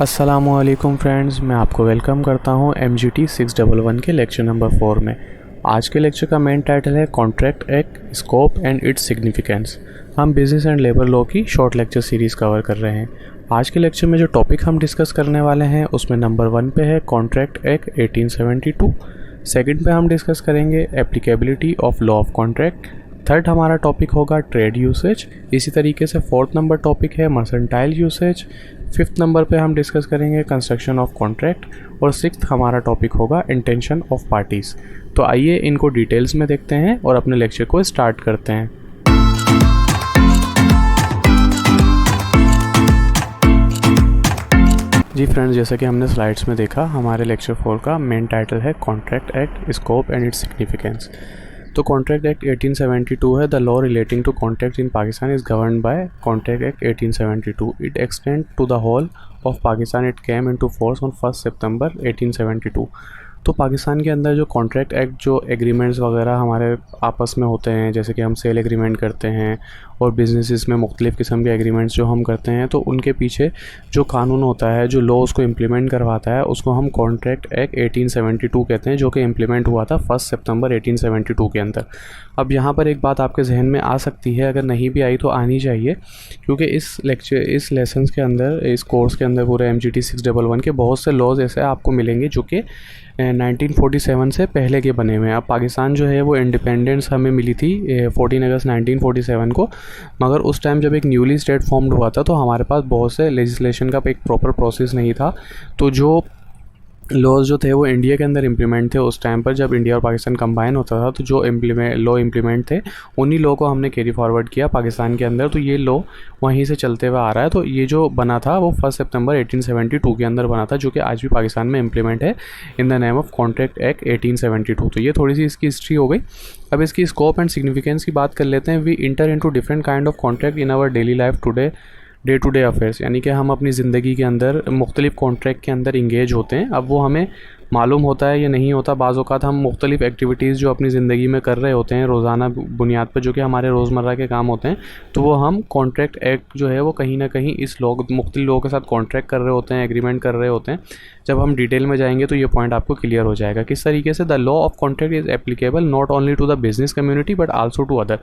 अस्सलामुअलैकुम फ्रेंड्स, मैं आपको वेलकम करता हूं MGT 611 के लेक्चर नंबर 4 में। आज के लेक्चर का मेन टाइटल है contract act, scope and its significance. हम बिजनेस एंड लेबर लॉ की शॉर्ट लेक्चर सीरीज़ कवर कर रहे हैं। आज के लेक्चर में जो टॉपिक हम डिस्कस करने वाले हैं उसमें नंबर 1 पे है कॉन्ट्रैक्ट एक्ट 1872। सेकंड पे हम डिस्कस करेंगे applicability of law of contract. Third हमारा टॉपिक होगा ट्रेड यूसेज। इसी तरीके से फोर्थ नंबर टॉपिक है मर्सेंटाइल यूसेज। फिफ्थ नंबर पे हम डिस्कस करेंगे कंस्ट्रक्शन ऑफ कॉन्ट्रैक्ट और सिक्स्थ हमारा टॉपिक होगा इंटेंशन ऑफ पार्टीज़। तो आइए इनको डिटेल्स में देखते हैं और अपने लेक्चर को स्टार्ट करते हैं। जी फ्रेंड्स, जैसा कि हमने स्लाइड्स में देखा, हमारे लेक्चर 4 का मेन टाइटल है contract act, scope and its significance. तो कॉन्ट्रैक्ट एक्ट 1872 है। The law relating to contract in Pakistan is govern by contract act 1872। It extend to the whole of Pakistan. It came into force on 1 September 1872। तो पाकिस्तान के अंदर जो contract act, जो agreements वगैरह हमारे आपस में होते हैं, जैसे कि हम सेल एग्रीमेंट करते हैं और बिजनेसिस में मुख्तलिफ़ किस्म के एग्रीमेंट्स जो हम करते हैं, तो उनके पीछे जो कानून होता है, जो लॉ उसको इम्प्लीमेंट करवाता है, उसको हम कॉन्ट्रैक्ट एक्ट 1872 कहते हैं, जो कि इम्प्लीमेंट हुआ था 1 सितंबर 1872 के अंदर। अब यहाँ पर एक बात आपके जहन में आ सकती है, अगर नहीं भी आई तो आनी चाहिए, क्योंकि इस लेसन के अंदर, इस कोर्स के अंदर पूरे MGT 611 के बहुत से लॉज ऐसे आपको मिलेंगे जो कि 1947 से पहले के बने हुए हैं। अब पाकिस्तान जो है वो इंडिपेंडेंस हमें मिली थी 14 अगस्त 1947 को, मगर उस टाइम जब एक न्यूली स्टेट फॉर्म्ड हुआ था तो हमारे पास बहुत से लेजिस्लेशन का एक प्रॉपर प्रोसेस नहीं था। तो जो लॉज जो थे वो इंडिया के अंदर इम्प्लीमेंट थे उस टाइम पर, जब इंडिया और पाकिस्तान कंबाइन होता था। तो जो लॉ इम्प्लीमेंट थे उन्हीं लॉ को हमने कैरी फॉरवर्ड किया पाकिस्तान के अंदर। तो ये लॉ वहीं से चलते हुए आ रहा है। तो ये जो बना था वो 1 सितंबर 1872 के अंदर बना था, जो कि आज भी पाकिस्तान में इम्प्लीमेंट है in the name of contract act 1872। तो ये थोड़ी सी इसकी हिस्ट्री हो गई। अब इसकी स्कोप एंड सिग्निफिकेंस की बात कर लेते हैं। We enter into different kind of contract in our daily life today, day to day affairs, यानी कि हम अपनी ज़िंदगी के अंदर मुख्तलिफ़ कॉन्ट्रैक्ट के अंदर इंगेज होते हैं। अब वो हमें मालूम होता है या नहीं होता, बाज़ औक़ात हम मुख्तलिफ़ एक्टिविटीज़ जो अपनी ज़िंदगी में कर रहे होते हैं रोज़ाना बुनियाद पर, जो कि हमारे रोज़मर्रा के काम होते हैं, तो वो हम कॉन्ट्रैक्ट एक्ट जो है वो कहीं ना कहीं इस मुख्तलिफ़ लोगों के साथ कॉन्ट्रैक्ट कर रहे होते हैं, एग्रीमेंट कर रहे होते हैं। जब हम डिटेल में जाएंगे तो ये पॉइंट आपको क्लियर हो जाएगा किस तरीके से the law of contract is applicable not only to the business community but also to other.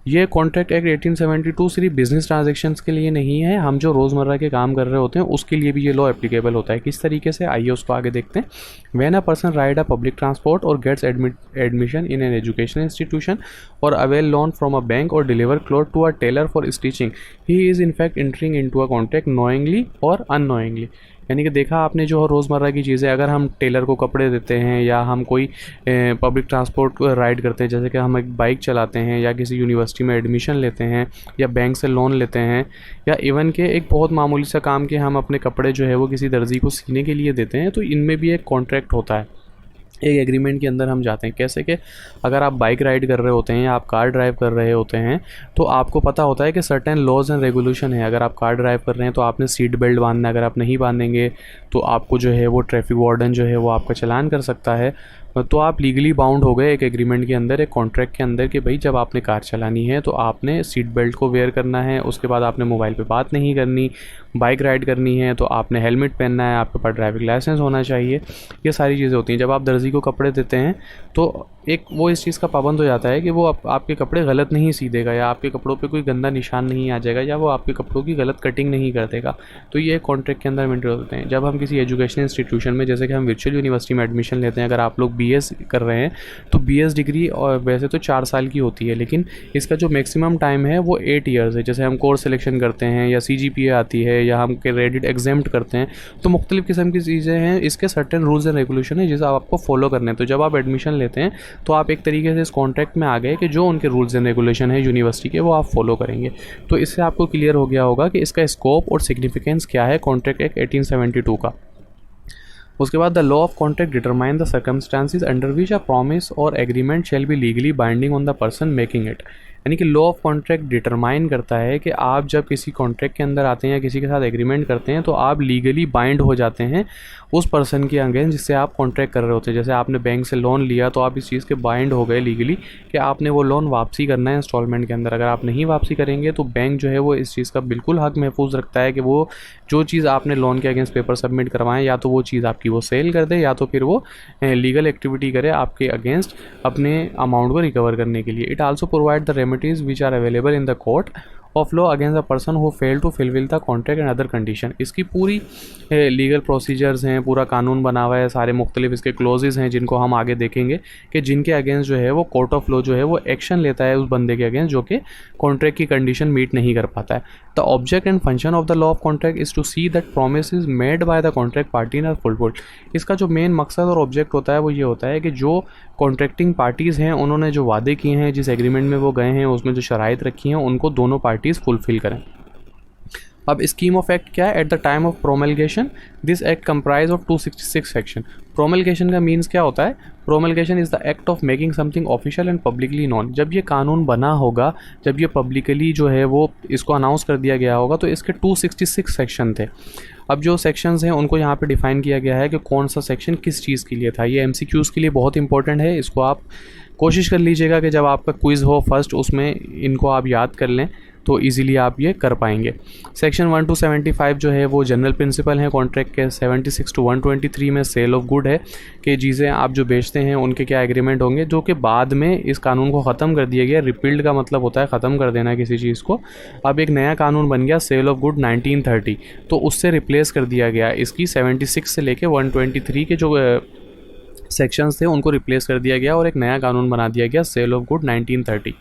ये कॉन्ट्रैक्ट एक्ट 1872 सिर्फ बिजनेस ट्रांजैक्शन्स के लिए नहीं है, हम जो रोज़मर्रा के काम कर रहे होते हैं उसके लिए भी ये लॉ एप्लीकेबल होता है। किस तरीके से, आइए उसको आगे देखते हैं। When a person ride a public transport or gets admission in an education institution or avail loan from a bank or deliver cloth to a tailor for stitching, he is in fact entering into a contract knowingly or unknowingly. यानी कि देखा आपने, जो रोज़मर्रा की चीज़ें, अगर हम टेलर को कपड़े देते हैं या हम कोई पब्लिक ट्रांसपोर्ट को राइड करते हैं, जैसे कि हम एक बाइक चलाते हैं या किसी यूनिवर्सिटी में एडमिशन लेते हैं या बैंक से लोन लेते हैं, या इवन के एक बहुत मामूली सा काम कि हम अपने कपड़े जो है वो किसी दर्जी को सीने के लिए देते हैं, तो इनमें भी एक कॉन्ट्रैक्ट होता है, एक एग्रीमेंट के अंदर हम जाते हैं। कैसे कि अगर आप बाइक राइड कर रहे होते हैं या आप कार ड्राइव कर रहे होते हैं, तो आपको पता होता है कि सर्टेन लॉज एंड रेगुलेशन है। अगर आप कार ड्राइव कर रहे हैं तो आपने सीट बेल्ट बांधना है, अगर आप नहीं बांधेंगे तो आपको जो है वो ट्रैफिक वार्डन जो है वो आपका चालान कर सकता है। तो आप लीगली बाउंड हो गए एक एग्रीमेंट के अंदर, एक कॉन्ट्रैक्ट के अंदर, कि भाई जब आपने कार चलानी है तो आपने सीट बेल्ट को वेयर करना है, उसके बाद आपने मोबाइल पे बात नहीं करनी, बाइक राइड करनी है तो आपने हेलमेट पहनना है, आपके पास ड्राइविंग लाइसेंस होना चाहिए। ये सारी चीज़ें होती हैं। जब आप दर्जी को कपड़े देते हैं तो एक वो इस चीज़ का पाबंद हो जाता है कि वो आपके कपड़े गलत नहीं सी देगा, या आपके कपड़ों पे कोई गंदा निशान नहीं आ जाएगा, या वो आपके कपड़ों की गलत कटिंग नहीं कर देगा। तो ये कॉन्ट्रैक्ट के अंदर मेंटेन होते हैं। जब हम किसी एजुकेशन इंस्टीट्यूशन में, जैसे कि हम वर्चुअल यूनिवर्सिटी में एडमिशन लेते हैं, अगर आप लोग BS कर रहे हैं तो BS डिग्री और वैसे तो 4 साल की होती है, लेकिन इसका जो मैक्सिमम टाइम है वो 8 ईयर्स है। जैसे हम कोर्स सिलेक्शन करते हैं या CGPA आती है या हम क्रेडिट एग्जेम्प्ट करते हैं, तो मुख्तलिफ़ किस्म की चीज़ें हैं, इसके सर्टेन रूल्स एंड रेगुलेशन है जिसे आपको फॉलो करने हैं। तो जब आप एडमिशन लेते हैं तो आप एक तरीके से इस कॉन्ट्रैक्ट में आ गए कि जो उनके रूल्स एंड रेगुलेशन है यूनिवर्सिटी के, वो आप फॉलो करेंगे। तो इससे आपको क्लियर हो गया होगा कि इसका स्कोप और सिग्निफिकेंस क्या है कॉन्ट्रैक्ट एक्ट 1872 का। उसके बाद the law of contract determine the circumstances under which a promise or agreement shall be legally binding on the person making it. यानी कि लॉ ऑफ कॉन्ट्रैक्ट डिटरमाइन करता है कि आप जब किसी कॉन्ट्रैक्ट के अंदर आते हैं या किसी के साथ एग्रीमेंट करते हैं तो आप लीगली बाइंड हो जाते हैं उस पर्सन के अगेंस्ट जिससे आप कॉन्ट्रैक्ट कर रहे होते हैं। जैसे आपने बैंक से लोन लिया तो आप इस चीज़ के बाइंड हो गए लीगली कि आपने वो लोन वापसी करना है इंस्टॉलमेंट के अंदर। अगर आप नहीं वापसी करेंगे तो बैंक जो है वो इस चीज़ का बिल्कुल हक महफूज रखता है कि वो जो चीज़ आपने लोन के अगेंस्ट पेपर सबमिट करवाएं या तो वो चीज़ आपकी वो सेल कर दे या तो फिर वो लीगल एक्टिविटी करे आपके अगेंस्ट अपने अमाउंट को रिकवर करने के लिए। It also provide the remedies which are available in the court of law against a person who fail to fulfil the contract and other condition. इसकी पूरी लीगल प्रोसीजर्स हैं, पूरा कानून बना हुआ है, सारे मुख्तलिफ इसके क्लोजेज हैं जिनको हम आगे देखेंगे कि जिनके अगेंस्ट जो है वो कोर्ट ऑफ लॉ जो है वो एक्शन लेता है उस बंदे के अगेंस्ट जो कि कॉन्ट्रैक्ट की कंडीशन मीट नहीं कर पाता है। The object and function of the law of contract is to see that promises made by the contract party are fulfilled. इसका जो मेन मकसद और ऑब्जेक्ट होता है वो ये होता है कि जो कॉन्ट्रैक्टिंग पार्टीज़ हैं उन्होंने जो वादे किए हैं, जिस एग्रीमेंट में वो गए हैं, उसमें जो शराइत रखी हैं उनको दोनों पार्टीज़ फुलफिल करें। अब स्कीम ऑफ एक्ट क्या है? At the time of promulgation this act comprise of 266 section. Promulgation का मीन्स क्या होता है? Promulgation is the act of making something official and publicly known. जब ये कानून बना होगा, जब ये पब्लिकली जो है वो इसको अनाउंस कर दिया गया होगा तो इसके 266 सेक्शन थे। अब जो सेक्शंस हैं उनको यहाँ पे डिफ़ाइन किया गया है कि कौन सा सेक्शन किस चीज़ के लिए था। ये MCQs के लिए बहुत इंपॉर्टेंट है, इसको आप कोशिश कर लीजिएगा कि जब आपका क्विज़ हो फर्स्ट उसमें इनको आप याद कर लें तो इजीली आप ये कर पाएंगे। सेक्शन 1 to 75 जो है वो जनरल प्रिंसिपल हैं कॉन्ट्रैक्ट के। 76 to 123 में सेल ऑफ गुड है कि चीज़ें आप जो बेचते हैं उनके क्या एग्रीमेंट होंगे, जो कि बाद में इस कानून को ख़त्म कर दिया गया। रिपील्ड का मतलब होता है ख़त्म कर देना किसी चीज़ को। अब एक नया कानून बन गया सेल ऑफ गुड 1930, तो उससे रिप्लेस कर दिया गया। इसकी 76 से लेके 123 के जो सेक्शंस थे उनको रिप्लेस कर दिया गया और एक नया कानून बना दिया गया सेल ऑफ गुड 1930।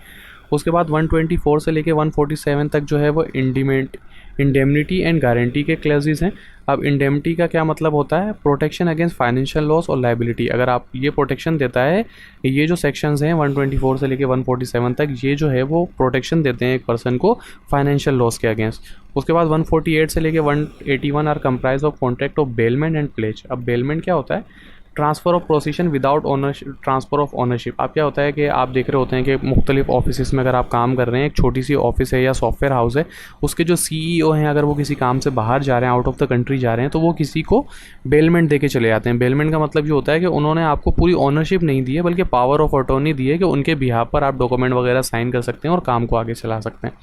उसके बाद 124 से लेके 147 तक जो है वो इंडेमनिटी एंड गारंटी के क्लॉजेस हैं। अब इंडेमनिटी का क्या मतलब होता है? प्रोटेक्शन अगेंस्ट फाइनेंशियल लॉस और लायबिलिटी। अगर आप ये प्रोटेक्शन देता है, ये जो सेक्शंस हैं 124 से लेके 147 तक, ये जो है वो प्रोटेक्शन देते हैं एक पर्सन को फाइनेंशियल लॉस के अगेंस्ट। उसके बाद 148 से लेके 181 are comprise of contract of bailment and pledge. अब बेलमेंट क्या होता है? Transfer of position without ownership, transfer of ownership. आप क्या होता है कि आप देख रहे होते हैं कि मुख्तलिफ ऑफिस में अगर आप काम कर रहे हैं, एक छोटी सी ऑफिस है या सॉफ्टवेयर हाउस है, उसके जो CEO हैं अगर वो किसी काम से बाहर जा रहे हैं, आउट ऑफ द कंट्री जा रहे हैं, तो वो किसी को बेलमेंट दे के चले जाते हैं। बेलमेंट का मतलब ये होता है कि उन्होंने आपको पूरी ओनरशिप नहीं दी है बल्कि पावर ऑफ अटॉर्नी दी है कि उनके बिहाफ पर आप डॉक्यूमेंट वगैरह साइन कर सकते हैं और काम को आगे चला सकते हैं।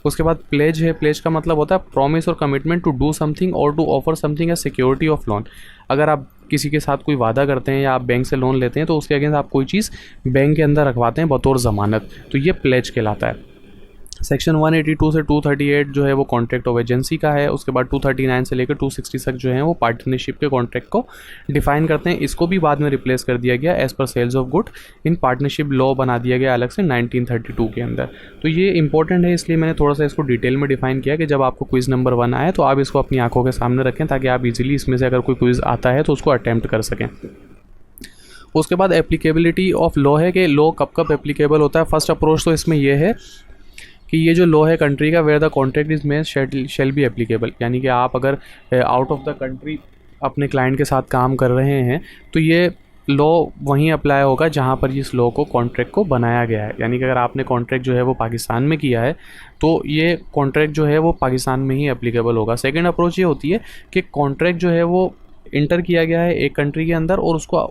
उसके बाद प्लेज है। प्लेज का मतलब होता है प्रॉमिस और कमिटमेंट टू डू समथिंग और to offer something as security of loan. अगर आप किसी के साथ कोई वादा करते हैं या आप बैंक से लोन लेते हैं तो उसके अगेंस्ट आप कोई चीज़ बैंक के अंदर रखवाते हैं बतौर ज़मानत, तो ये प्लेज कहलाता है। सेक्शन 182 से 238 जो है वो कॉन्ट्रैक्ट ऑफ एजेंसी का है। उसके बाद 239 से लेकर 260 तक जो है वो पार्टनरशिप के कॉन्ट्रैक्ट को डिफाइन करते हैं। इसको भी बाद में रिप्लेस कर दिया गया as per sales of good in partnership law बना दिया गया अलग से 1932 के अंदर। तो ये इंपॉर्टेंट है, इसलिए मैंने थोड़ा सा इसको डिटेल में डिफाइन किया कि जब आपको क्विज़ नंबर 1 आए तो आप इसको अपनी आंखों के सामने रखें ताकि आप इजीली इसमें से अगर कोई क्विज़ आता है तो उसको अटैम्प्ट कर सकें। उसके बाद एप्लीकेबिलिटी ऑफ लॉ है कि लॉ कब कब एप्लीकेबल होता है। फर्स्ट अप्रोच तो इसमें यह है कि ये जो लॉ है कंट्री का where the contract is made shall be applicable, यानी कि आप अगर आउट ऑफ द कंट्री अपने क्लाइंट के साथ काम कर रहे हैं तो ये लॉ वहीं अप्लाई होगा जहाँ पर इस लॉ को कॉन्ट्रैक्ट को बनाया गया है। यानी कि अगर आपने कॉन्ट्रैक्ट जो है वो पाकिस्तान में किया है तो ये कॉन्ट्रैक्ट जो है वो पाकिस्तान में ही एप्लीकेबल होगा। सेकेंड अप्रोच ये होती है कि कॉन्ट्रैक्ट जो है वो इंटर किया गया है एक कंट्री के अंदर और उसको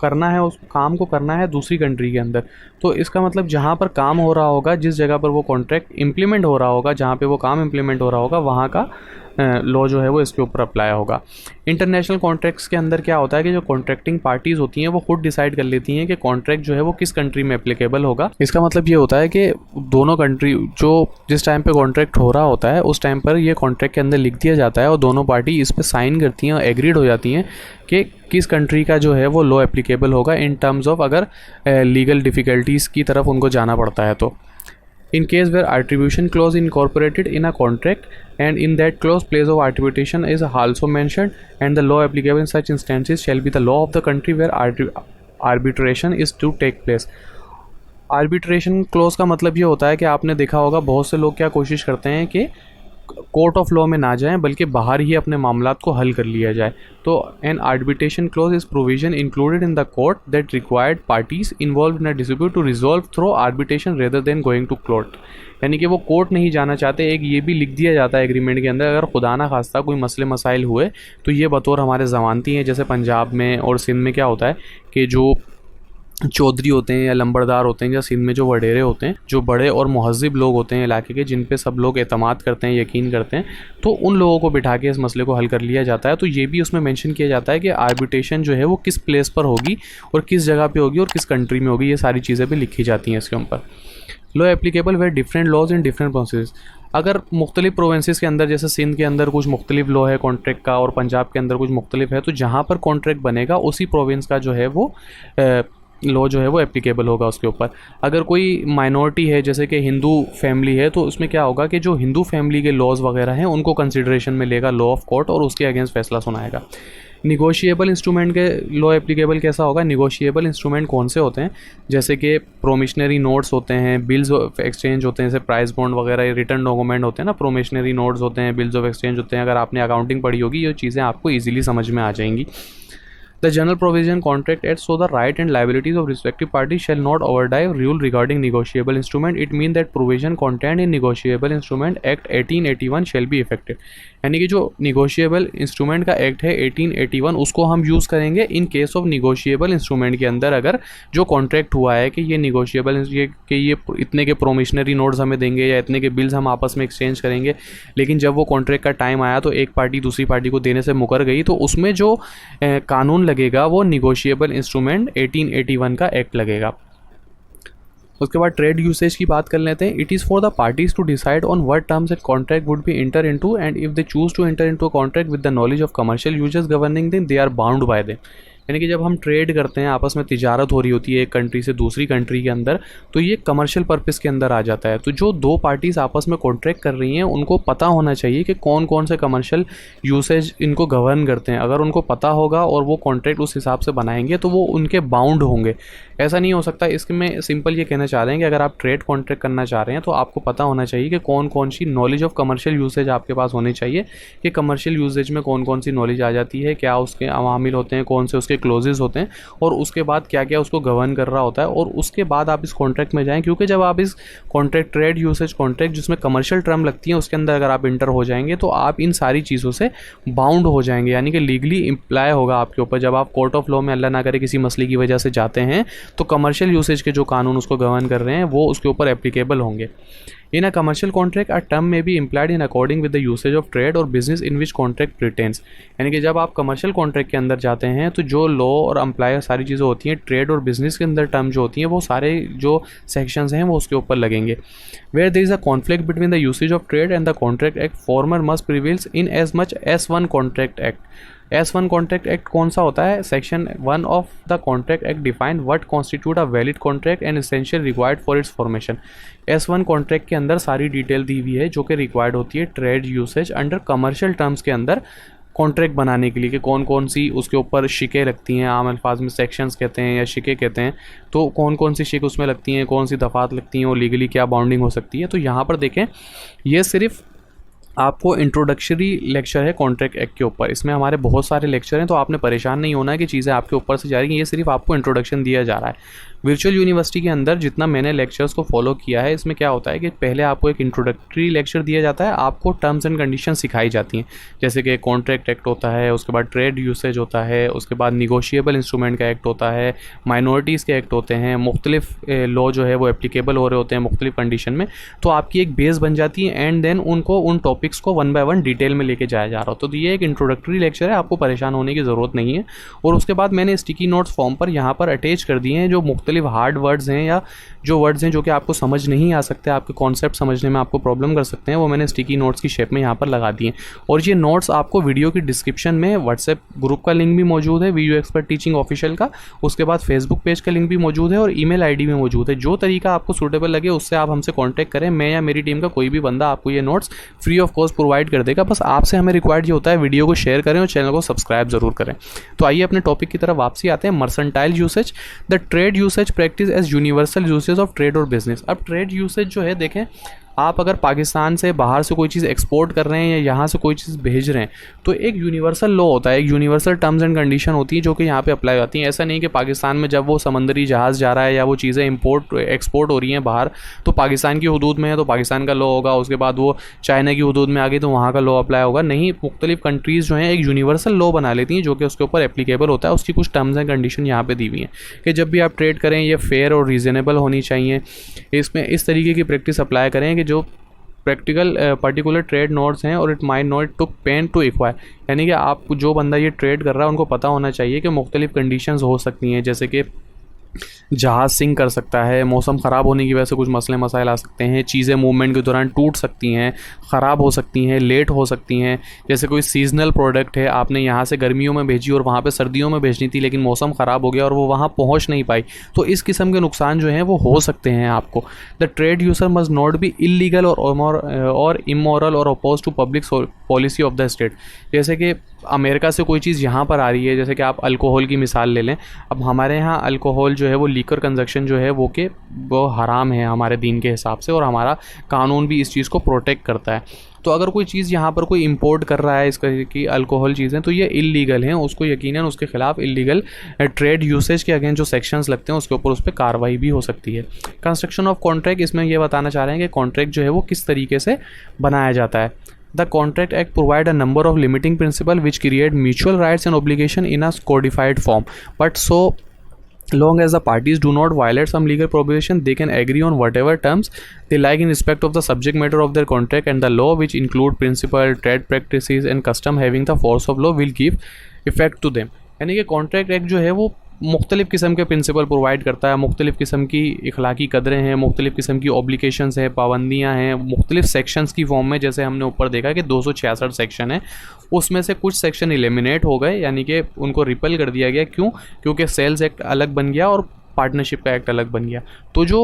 करना है, उस काम को करना है दूसरी कंट्री के अंदर, तो इसका मतलब जहाँ पर काम हो रहा होगा, जिस जगह पर वो कॉन्ट्रैक्ट इम्प्लीमेंट हो रहा होगा, जहाँ पे वो काम इम्प्लीमेंट हो रहा होगा, वहाँ का लॉ जो है वो इसके ऊपर अप्लाई होगा। इंटरनेशनल कॉन्ट्रैक्ट्स के अंदर क्या होता है कि जो कॉन्ट्रैक्टिंग पार्टीज़ होती हैं वो खुद डिसाइड कर लेती हैं कि कॉन्ट्रैक्ट जो है वो किस कंट्री में एप्लीकेबल होगा। इसका मतलब ये होता है कि दोनों कंट्री जो जिस टाइम पे कॉन्ट्रैक्ट हो रहा होता है उस टाइम पर ये कॉन्ट्रैक्ट के अंदर लिख दिया जाता है और दोनों पार्टी इस पर साइन करती हैं और एग्रीड हो जाती हैं कि किस कंट्री का जो है वो लॉ एप्लीकेबल होगा इन टर्म्स ऑफ अगर लीगल डिफ़िकल्टीज़ की तरफ उनको जाना पड़ता है तो। In case where attribution clause incorporated in a contract and in that clause place of attribution is also mentioned and the law applicable in such instances shall be the law of the country where arbitration is to take place। Arbitration clause का मतलब ये होता है कि आपने देखा होगा बहुत से लोग क्या कोशिश करते हैं कि कोर्ट ऑफ लॉ में ना जाएं बल्कि बाहर ही अपने मामलात को हल कर लिया जाए। तो an arbitration clause is provision included in the court that required parties involved in a dispute to resolve through arbitration rather than going to court. यानी कि वो कोर्ट नहीं जाना चाहते। एक ये भी लिख दिया जाता है एग्रीमेंट के अंदर, अगर खुदा ना खास्ता कोई मसले मसाइल हुए तो ये बतौर हमारे ज़मानती हैं। जैसे पंजाब में और सिंध में क्या होता है कि जो चौधरी होते हैं या लंबरदार होते हैं या सिंध में जो वडेरे होते हैं, जो बड़े और महज़िब लोग होते हैं इलाके के, जिन पे सब लोग एतमाद करते हैं, यकीन करते हैं, तो उन लोगों को बिठा के इस मसले को हल कर लिया जाता है। तो ये भी उसमें मेंशन किया जाता है कि आर्बिट्रेशन जो है वो किस प्लेस पर होगी और किस जगह पे होगी और किस कंट्री में होगी। ये सारी चीज़ें भी लिखी जाती हैं इसके ऊपर। Law applicable where different laws in different provinces. अगर मुख्तलिफ प्रोविंसेस के अंदर, जैसे सिंध के अंदर कुछ मुख्तलिफ लॉ है कॉन्ट्रैक्ट का और पंजाब के अंदर कुछ मुख्तलिफ है, तो जहाँ पर कॉन्ट्रैक्ट बनेगा उसी प्रोविंस का जो है वो लॉ जो है वो एप्लीकेबल होगा उसके ऊपर। अगर कोई माइनॉरिटी है जैसे कि हिंदू फैमिली है, तो उसमें क्या होगा कि जो हिंदू फैमिली के लॉज वगैरह हैं उनको कंसिडरेशन में लेगा लॉ ऑफ कोर्ट और उसके अगेंस्ट फैसला सुनाएगा। निगोशिएबल इंस्ट्रूमेंट के लॉ एप्लीकेबल कैसा होगा? निगोशिएबल इंस्ट्रूमेंट कौन से होते हैं? जैसे कि प्रोमिशनरी नोट्स होते हैं, बिल्स ऑफ एक्सचेंज होते हैं, जैसे प्राइस बॉन्ड वगैरह, रिटर्न डॉक्यूमेंट होते हैं ना, प्रोमिशनरी नोट्स होते हैं, बिल्स ऑफ एक्सचेंज होते हैं। अगर आपने अकाउंटिंग पढ़ी होगी ये चीज़ें आपको ईजिली समझ में आ जाएंगी। The general provision contract acts so the right and liabilities of respective parties shall not overdrive rule regarding negotiable instrument. It means that provision contained in negotiable instrument act 1881 shall be effective. यानी कि जो negotiable instrument का act है 1881 उसको हम use करेंगे in case of negotiable instrument के अंदर। अगर जो कॉन्ट्रैक्ट हुआ है कि ये निगोशिएबल ये इतने के प्रोमिशनरी नोट्स हमें देंगे या इतने के बिल्स हम आपस में एक्सचेंज करेंगे, लेकिन जब वो कॉन्ट्रैक्ट का टाइम आया तो एक पार्टी दूसरी पार्टी को देने से मुकर गई, तो उसमें जो कानून लगेगा वो निगोशिएबल इंस्ट्रूमेंट 1881 का एक्ट लगेगा। उसके बाद ट्रेड यूसेज की बात कर लेते हैं। It is for the parties to decide on what terms and contract would be enter into and if they choose to enter into a contract with the knowledge of commercial uses governing them they are bound by them. यानी कि जब हम trade करते हैं, आपस में तिजारत हो रही होती है एक कंट्री से दूसरी कंट्री के अंदर, तो ये कमर्शियल पर्पस के अंदर आ जाता है। तो जो दो पार्टीज़ आपस में कॉन्ट्रैक्ट कर रही हैं उनको पता होना चाहिए कि कौन कौन से कमर्शियल यूसेज इनको गवर्न करते हैं। अगर उनको पता होगा और वो कॉन्ट्रैक्ट उस हिसाब से बनाएंगे तो वो उनके बाउंड होंगे। ऐसा नहीं हो सकता। इसमें सिंपल ये कहना चाह रहे हैं कि अगर आप ट्रेड कॉन्ट्रैक्ट करना चाह रहे हैं तो आपको पता होना चाहिए कि कौन कौन सी नॉलेज ऑफ कमर्शियल यूसेज आपके पास होनी चाहिए कि कमर्शियल यूसेज में कौन कौन सी नॉलेज आ जाती है, क्या उसके अवामिल होते हैं, कौन से उसके क्लोजेज होते हैं और उसके बाद क्या क्या उसको गवर्न कर रहा होता है, और उसके बाद आप इस कॉन्ट्रैक्ट में जाएं। क्योंकि जब आप इस कॉन्ट्रैक्ट ट्रेड यूसेज कॉन्ट्रैक्ट जिसमें कमर्शियल टर्म लगती हैं उसके अंदर अगर आप इंटर हो जाएंगे तो आप इन सारी चीज़ों से बाउंड हो जाएंगे, यानी कि लीगली इम्प्लाई होगा आपके ऊपर। जब आप कोर्ट ऑफ लॉ में अल्लाह ना करे किसी मसले की वजह से जाते हैं तो कमर्शियल यूसेज के जो कानून उसको गवर्न कर रहे हैं वो उसके ऊपर एप्लीकेबल होंगे। In a commercial contract a term may be implied in according with the usage of trade और business in which contract pertains. यानी कि जब आप कमर्शियल कॉन्ट्रैक्ट के अंदर जाते हैं तो जो लॉ और अम्प्लायर सारी चीज़ें होती हैं, ट्रेड और बिजनेस के अंदर टर्म जो होती हैं वो सारे जो सेक्शंस हैं वो उसके ऊपर लगेंगे। Where there is a conflict between the usage of trade and the contract act former must prevails in as much S1 contract act. S1 contract act कौन सा होता है? Section 1 of the contract act define what constitute a valid contract and essential required for its formation. S1 contract के अंदर सारी detail दी हुई है जो कि रिक्वायर्ड होती है trade usage under commercial terms के अंदर कॉन्ट्रैक्ट बनाने के लिए कि कौन कौन सी उसके ऊपर शिकें लगती हैं। आम अल्फाज में सेक्शंस कहते हैं या शिकें कहते हैं। तो कौन कौन सी शिक उसमें लगती हैं, कौन सी दफ़ात लगती हैं और लीगली क्या बाउंडिंग हो सकती है। तो यहाँ पर देखें ये सिर्फ आपको इंट्रोडक्टरी लेक्चर है कॉन्ट्रैक्ट एक्ट के ऊपर। इसमें हमारे बहुत सारे लेक्चर हैं तो आपने परेशान नहीं होना है कि चीज़ें आपके ऊपर से जा रही हैं। ये सिर्फ आपको इंट्रोडक्शन दिया जा रहा है। वर्चुअल यूनिवर्सिटी के अंदर जितना मैंने लेक्चर्स को फॉलो किया है इसमें क्या होता है कि पहले आपको एक इंट्रोडक्टरी लेक्चर दिया जाता है, आपको टर्म्स एंड कंडीशन सिखाई जाती हैं। जैसे कि कॉन्ट्रैक्ट एक्ट होता है, उसके बाद ट्रेड यूसेज होता है, उसके बाद निगोशिएबल इंस्ट्रूमेंट का एक्ट होता है, माइनॉरिटीज़ के एक्ट होते हैं, मुख्तलिफ लॉ जो है वो एप्लीकेबल हो रहे होते हैं मुख्तलिफ कंडीशन में। तो आपकी एक बेस बन जाती है एंड देन उनको उन टॉपिक्स को 1 बाय 1 डिटेल में लेके जाया जा रहा होता है। तो ये एक इंट्रोडक्टरी लेक्चर है, आपको परेशान होने की ज़रूरत नहीं है। और उसके बाद मैंने स्टिकी नोट्स फॉर्म पर यहाँ पर अटैच कर दिए हैं जो मुख्तलिफ हार्ड वर्ड्स हैं या जो वर्ड्स हैं जो कि आपको समझ नहीं आ सकते, आपके कॉन्सेप्ट समझने में आपको प्रॉब्लम कर सकते हैं, वो मैंने स्टिकी नोट्स की शेप में यहाँ पर लगा दिए। और ये नोट्स आपको वीडियो की डिस्क्रिप्शन में व्हाट्सएप ग्रुप का लिंक भी मौजूद है वीडियो एक्सपर्ट टीचिंग ऑफिशियल का, उसके बाद फेसबुक पेज का लिंक भी मौजूद है और ईमेल आईडी भी मौजूद है। जो तरीका आपको सूटेबल लगे उससे आप हमसे कॉन्टैक्ट करें। मैं या मेरी टीम का कोई भी बंदा आपको ये notes free of cost provide कर देगा। बस आपसे हमें रिक्वायर्ड ये होता है वीडियो को शेयर करें और चैनल को सब्सक्राइब जरूर करें। तो आइए अपने टॉपिक की तरफ वापसी आते हैं। Mercantile usage, the trade usage practice as universal usage of trade और बिजनेस। अब ट्रेड यूसेज जो है देखें आप अगर पाकिस्तान से बाहर से कोई चीज़ एक्सपोर्ट कर रहे हैं या यहाँ से कोई चीज़ भेज रहे हैं तो एक यूनिवर्सल लॉ होता है, एक यूनिवर्सल टर्म्स एंड कंडीशन होती है जो कि यहाँ पे अप्लाई होती हैं। ऐसा नहीं कि पाकिस्तान में जब वो समंदरी जहाज़ जा रहा है या वो चीज़ें इंपोर्ट एक्सपोर्ट हो रही हैं बाहर तो पाकिस्तान की हदूद में है तो पाकिस्तान का लॉ होगा, उसके बाद वो चाइना की हदूद में आ गई तो वहाँ का लॉ अप्लाई होगा। नहीं, मुख्तलिफ कंट्रीज़ जो हैं एक यूनिवर्सल लॉ बना लेती हैं जो कि उसके ऊपर एप्लीकेबल होता है। उसकी कुछ टर्म्स एंड कंडीशन यहाँ पे दी हुई हैं कि जब भी आप ट्रेड करें ये फेयर और रीज़नेबल होनी चाहिए, इसमें इस तरीके की प्रैक्टिस अप्लाई करें कि जो प्रैक्टिकल पर्टिकुलर ट्रेड नोट्स हैं और it might not took pain to acquire, यानी कि आप जो बंदा ये ट्रेड कर रहा है उनको पता होना चाहिए कि मुख्तलिफ कंडीशंस हो सकती हैं, जैसे कि जहाज़ सिंक कर सकता है, मौसम ख़राब होने की वजह से कुछ मसले मसाइल आ सकते हैं, चीज़ें मूवमेंट के दौरान टूट सकती हैं, ख़राब हो सकती हैं, लेट हो सकती हैं। जैसे कोई सीजनल प्रोडक्ट है, आपने यहाँ से गर्मियों में भेजी और वहाँ पे सर्दियों में भेजनी थी लेकिन मौसम ख़राब हो गया और वो वहाँ पहुँच नहीं पाई, तो इस किस्म के नुकसान जो हैं वो हो सकते हैं आपको। The trade user must not be illegal और इमोरल और oppose to public policy of the state. जैसे कि अमेरिका से कोई चीज़ यहाँ पर आ रही है, जैसे कि आप अल्कोहल की मिसाल ले लें। अब हमारे यहाँ अल्कोहल जो है वो लीकर कंजक्शन जो है वो हराम है हमारे दीन के हिसाब से और हमारा कानून भी इस चीज़ को प्रोटेक्ट करता है। तो अगर कोई चीज़ यहाँ पर कोई इंपोर्ट कर रहा है इस तरह की अल्कोहल चीज़ें तो ये इल्लीगल हैं, उसको यकीनन उसके ख़िलाफ़ इल्लीगल ट्रेड यूसेज के अगेंस्ट जो सेक्शंस लगते हैं उसके ऊपर उस पर कार्रवाई भी हो सकती है। कंस्ट्रक्शन ऑफ कॉन्ट्रैक्ट, इसमें ये बताना चाह रहे हैं कि कॉन्ट्रैक्ट जो है वो किस तरीके से बनाया जाता है। The Contract Act provide a number of limiting principles which create mutual rights and obligation in a codified form. But so long as the parties do not violate some legal prohibition, they can agree on whatever terms they like in respect of the subject matter of their contract, and the law, which include principle, trade practices and custom having the force of law, will give effect to them. यानी कि contract act जो है वो मुख्तलिफ़ किस्म के principal provide करता है, मुख्तलिफ़ किस्म की इखलाकी कदरें हैं, मुख्तलिफ़ किस्म की ऑब्लिगेशंस है, पाबंदियाँ हैं, मुख्तलिफ़ सेक्शंस की फॉर्म में। जैसे हमने ऊपर देखा कि 266 सेक्शन है, उसमें से कुछ सेक्शन एलिमिनेट हो गए, यानी कि उनको रिपल कर दिया गया। क्यों? क्योंकि सेल्स एक्ट अलग बन गया और पार्टनरशिप का एक्ट अलग बन गया। तो जो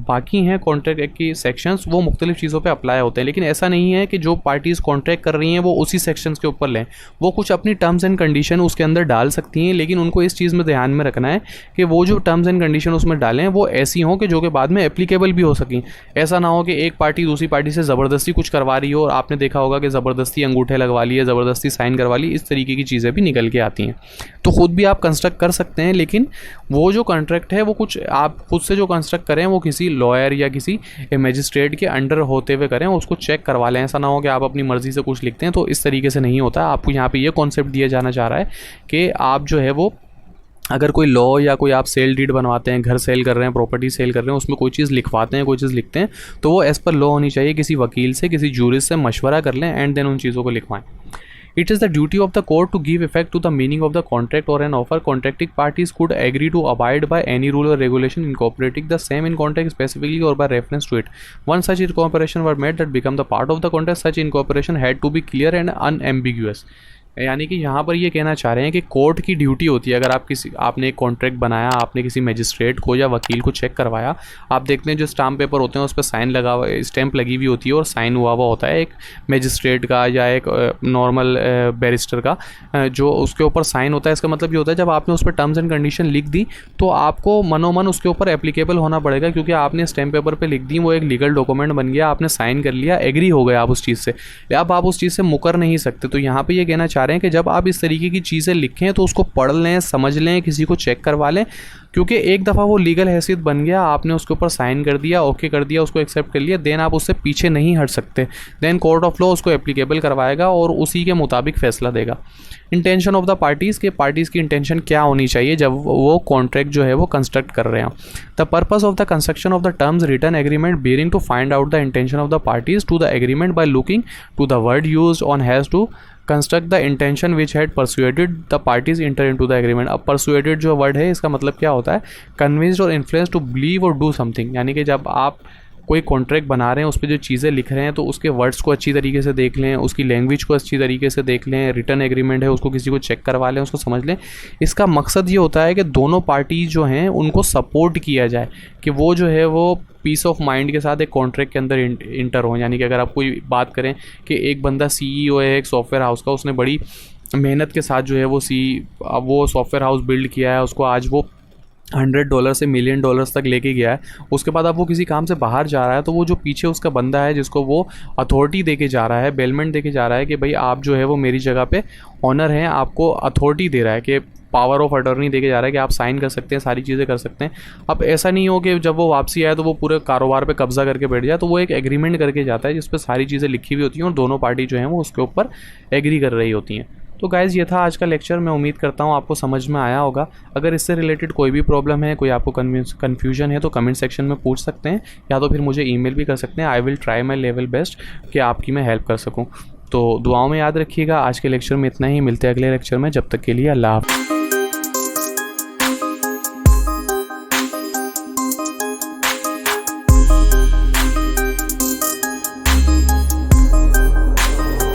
बाकी हैं कॉन्ट्रैक्ट एक्ट की सेक्शंस वो मुख्तलिफ़ चीज़ों पे अप्लाई होते हैं, लेकिन ऐसा नहीं है कि जो पार्टीज़ कॉन्ट्रैक्ट कर रही हैं वो उसी सेक्शंस के ऊपर लें। वो कुछ अपनी टर्म्स एंड कंडीशन उसके अंदर डाल सकती हैं, लेकिन उनको इस चीज़ में ध्यान में रखना है कि वो जो टर्म्स एंड कंडीशन उसमें डालें वो ऐसी हों कि जो कि बाद में एप्लीकेबल भी हो सकें। ऐसा ना हो कि एक पार्टी दूसरी पार्टी से ज़बरदस्ती कुछ करवा रही हो और आपने देखा होगा कि ज़बरदस्ती अंगूठे लगवा लिए, ज़बरदस्ती साइन करवा ली, इस तरीके की चीज़ें भी निकल के आती हैं। तो ख़ुद भी आप कंस्ट्रक्ट कर सकते हैं, लेकिन वो जो कॉन्ट्रैक्ट है वो कुछ आप खुद से जो कंस्ट्रक्ट करें वो किसी लॉयर या किसी मजिस्ट्रेट के अंडर होते हुए करें, उसको चेक करवा लें। ऐसा ना हो कि आप अपनी मर्ज़ी से कुछ लिखते हैं, तो इस तरीके से नहीं होता। आपको यहाँ पे ये कॉन्सेप्ट दिया जाना चाह रहा है कि आप जो है वो अगर कोई लॉ या कोई आप सेल डीड बनवाते हैं, घर सेल कर रहे हैं, प्रॉपर्टी सेल कर रहे हैं, उसमें कोई चीज़ लिखवाते हैं, कोई चीज़ लिखते हैं, तो वो एज़ पर लॉ होनी चाहिए। किसी वकील से, किसी जूरिस्ट से मशवरा कर लें एंड देन उन चीज़ों को लिखवाएं। It is the duty of the court to give effect to the meaning of the contract or an offer. Contracting parties could agree to abide by any rule or regulation incorporating the same in contract specifically or by reference to it. Once such incorporation were made that become the part of the contract, such incorporation had to be clear and unambiguous. यानी कि यहाँ पर ये कहना चाह रहे हैं कि कोर्ट की ड्यूटी होती है, अगर आपने एक कॉन्ट्रैक्ट बनाया, आपने किसी मजिस्ट्रेट को या वकील को चेक करवाया, आप देखते हैं जो स्टाम्प पेपर होते हैं उस पर साइन लगा हुआ, स्टैंप लगी हुई होती है और साइन हुआ होता है एक मजिस्ट्रेट का या एक नॉर्मल बैरिस्टर का, जो उसके ऊपर साइन होता है। इसका मतलब ये होता है जब आपने उस पर टर्म्स एंड कंडीशन लिख दी तो आपको मनोमन उसके ऊपर एप्लीकेबल होना पड़ेगा, क्योंकि आपने स्टैम्प पेपर पर लिख दी, वो एक लीगल डॉक्यूमेंट बन गया, आपने साइन कर लिया, एग्री हो गए आप उस चीज़ से, अब आप उस चीज़ से मुकर नहीं सकते। तो यहाँ पर ये कहना चाह रहे हैं कि जब आप इस तरीके की चीज़ें लिखें तो उसको पढ़ लें, समझ लें, किसी को चेक करवा लें, क्योंकि एक दफ़ा वो लीगल हैसियत बन गया, आपने उसके ऊपर साइन कर दिया, ओके कर दिया, उसको एक्सेप्ट कर लिया, देन आप उससे पीछे नहीं हट सकते। देन कोर्ट ऑफ लॉ उसको एप्लीकेबल करवाएगा और उसी के मुताबिक फ़ैसला देगा। इंटेंशन ऑफ द पार्टीज़ के पार्टीज़ की इंटेंशन क्या होनी चाहिए जब वो कॉन्ट्रैक्ट जो है वो कंस्ट्रक्ट कर रहे हैं। The purpose of the construction of the terms written agreement bearing to find out the intention of the parties to the agreement by looking to the word used on has to construct the intention which had persuaded the parties enter into the agreement. अब persuaded जो word है इसका मतलब क्या होता है? Convinced और influence to believe और डू समथिंग। यानी कि जब आप कोई कॉन्ट्रैक्ट बना रहे हैं, उस पर जो चीज़ें लिख रहे हैं तो उसके वर्ड्स को अच्छी तरीके से देख लें, उसकी लैंग्वेज को अच्छी तरीके से देख लें, रिटर्न एग्रीमेंट है उसको किसी को चेक करवा लें, उसको समझ लें। इसका मकसद ये होता है कि दोनों पार्टीज जो हैं उनको सपोर्ट किया जाए, कि वो जो है वो पीस ऑफ माइंड के साथ एक कॉन्ट्रैक्ट के अंदर इंटर हो। यानी कि अगर आप कोई बात करें कि एक बंदा CEO है एक सॉफ्टवेयर हाउस का, उसने बड़ी मेहनत के साथ जो है वो सॉफ्टवेयर हाउस बिल्ड किया है, उसको आज वो $100 से $1 मिलियन तक लेके गया है, उसके बाद अब वो किसी काम से बाहर जा रहा है, तो वो जो पीछे उसका बंदा है जिसको वो अथॉरिटी दे के जा रहा है, बेलमेंट दे के जा रहा है कि भाई आप जो है वो मेरी जगह पे ऑनर हैं, आपको अथॉरिटी दे रहा है कि पावर ऑफ अटॉर्नी दे के जा रहा है कि आप साइन कर सकते हैं, सारी चीज़ें कर सकते हैं। अब ऐसा नहीं हो कि जब वो वापसी आए तो वो पूरे कारोबार पे कब्जा करके बैठ जाए, तो वो एक एग्रीमेंट करके जाता है जिस पर सारी चीज़ें लिखी हुई होती हैं और दोनों पार्टी जो हैं वो उसके ऊपर एग्री कर रही होती हैं। तो गाइज़ ये था आज का लेक्चर। मैं उम्मीद करता हूँ आपको समझ में आया होगा। अगर इससे रिलेटेड कोई भी प्रॉब्लम है, कोई आपको कन्फ्यूजन है, तो कमेंट सेक्शन में पूछ सकते हैं या तो फिर मुझे ईमेल भी कर सकते हैं। I will try my level best कि आपकी मैं हेल्प कर सकूँ। तो दुआओं में याद रखिएगा। आज के लेक्चर में इतना ही, मिलते हैं अगले लेक्चर में। जब तक के लिए अल्लाह हाफ़िज़।